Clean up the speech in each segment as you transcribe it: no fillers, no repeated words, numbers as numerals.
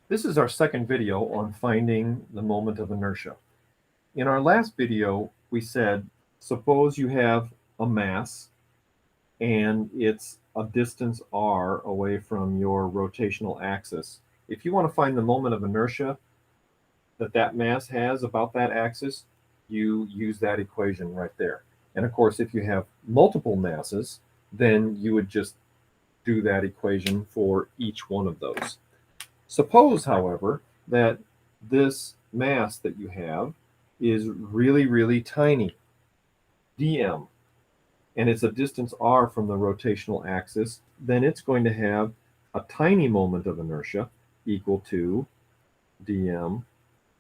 This is our second video on finding the moment of inertia. In our last video, we said, suppose you have a mass and it's a distance r away from your rotational axis. If you want to find the moment of inertia that mass has about that axis, you use that equation right there. And of course, if you have multiple masses, then you would just do that equation for each one of those. Suppose, however, that this mass that you have is really, really tiny, dm, and it's a distance r from the rotational axis, then it's going to have a tiny moment of inertia equal to dm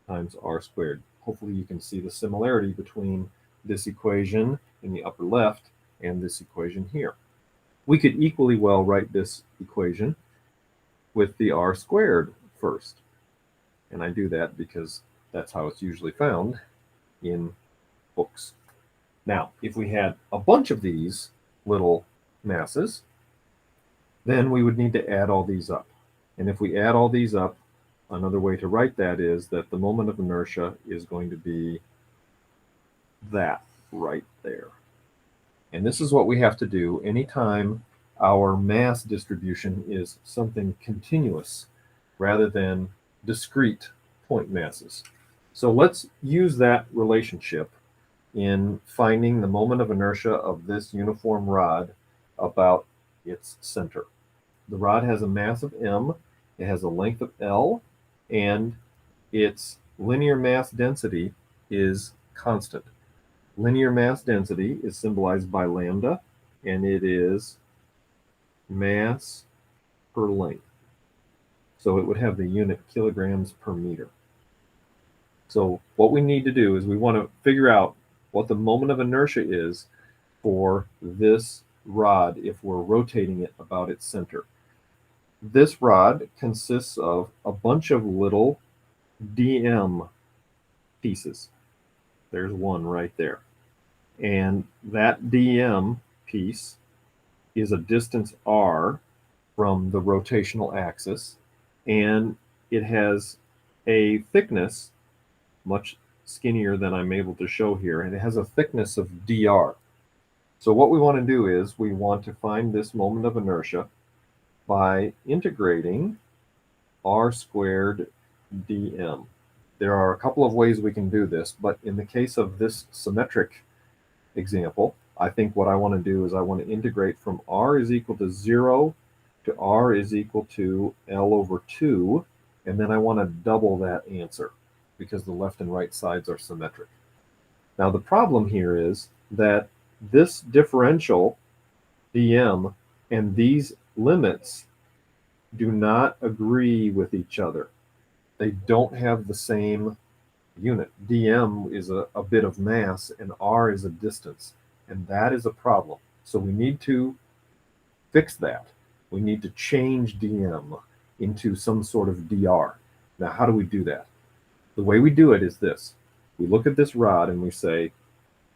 times r squared. Hopefully you can see the similarity between this equation in the upper left and this equation here. We could equally well write this equation with the r squared first. And I do that because that's how it's usually found in books. Now, if we had a bunch of these little masses, then we would need to add all these up. And if we add all these up, another way to write that is that the moment of inertia is going to be that right there. And this is what we have to do anytime our mass distribution is something continuous rather than discrete point masses. So let's use that relationship in finding the moment of inertia of this uniform rod about its center. The rod has a mass of m, it has a length of L, and its linear mass density is constant. Linear mass density is symbolized by lambda, and it is mass per length. So it would have the unit kilograms per meter. So what we need to do is we want to figure out what the moment of inertia is for this rod if we're rotating it about its center. This rod consists of a bunch of little dm pieces. There's one right there. And that dm piece is a distance r from the rotational axis, and it has a thickness much skinnier than I'm able to show here, and it has a thickness of dr. So what we want to do is we want to find this moment of inertia by integrating r squared dm. There are a couple of ways we can do this, but in the case of this symmetric example, I think what I want to do is I want to integrate from r is equal to 0 to r is equal to L over 2, and then I want to double that answer because the left and right sides are symmetric. Now the problem here is that this differential dm and these limits do not agree with each other. They don't have the same unit. dm is a bit of mass and r is a distance, and that is a problem. So we need to fix that. We need to change dm into some sort of dr. Now how do we do that? The way we do it is this. We look at this rod and we say,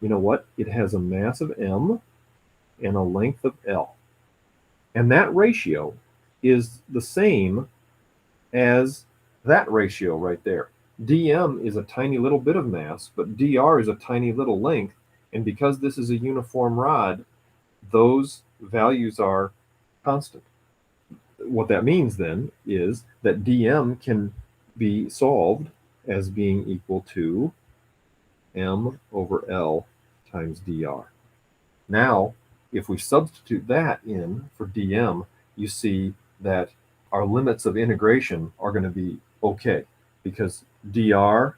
you know what? It has a mass of m and a length of L. And that ratio is the same as that ratio right there. dm is a tiny little bit of mass, but dr is a tiny little length. And because this is a uniform rod, those values are constant. What that means then is that dm can be solved as being equal to m over L times dr. Now, if we substitute that in for dm, you see that our limits of integration are going to be okay, because dr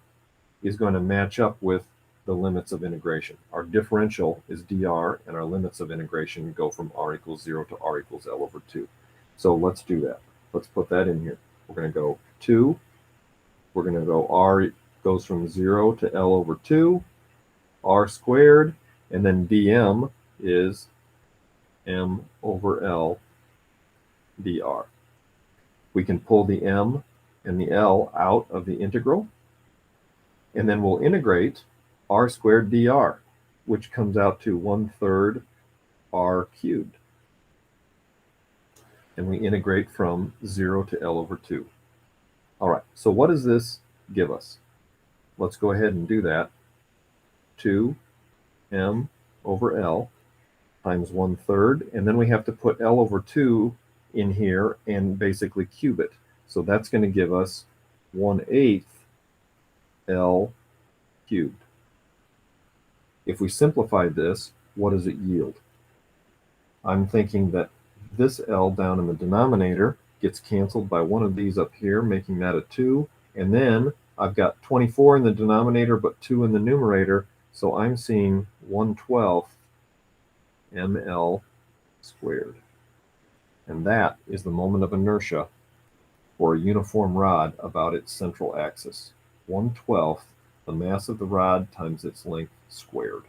is going to match up with the limits of integration. Our differential is dr, and our limits of integration go from r equals 0 to r equals L over 2. So let's do that. Let's put that in here. We're going to go 2. We're going to go r goes from 0 to L over 2, r squared, and then dm is m over L dr. We can pull the m and the L out of the integral, and then we'll integrate r squared dr, which comes out to 1/3 r cubed. And we integrate from 0 to L over 2. All right. So what does this give us? Let's go ahead and do that. 2m over L times 1/3, and then we have to put L over 2 in here and basically cube it. So that's going to give us 1/8 L cubed. If we simplify this, what does it yield? I'm thinking that this L down in the denominator gets canceled by one of these up here, making that a 2. And then I've got 24 in the denominator, but 2 in the numerator. So I'm seeing 1/12 ml squared. And that is the moment of inertia for a uniform rod about its central axis. 1/12 the mass of the rod times its length squared.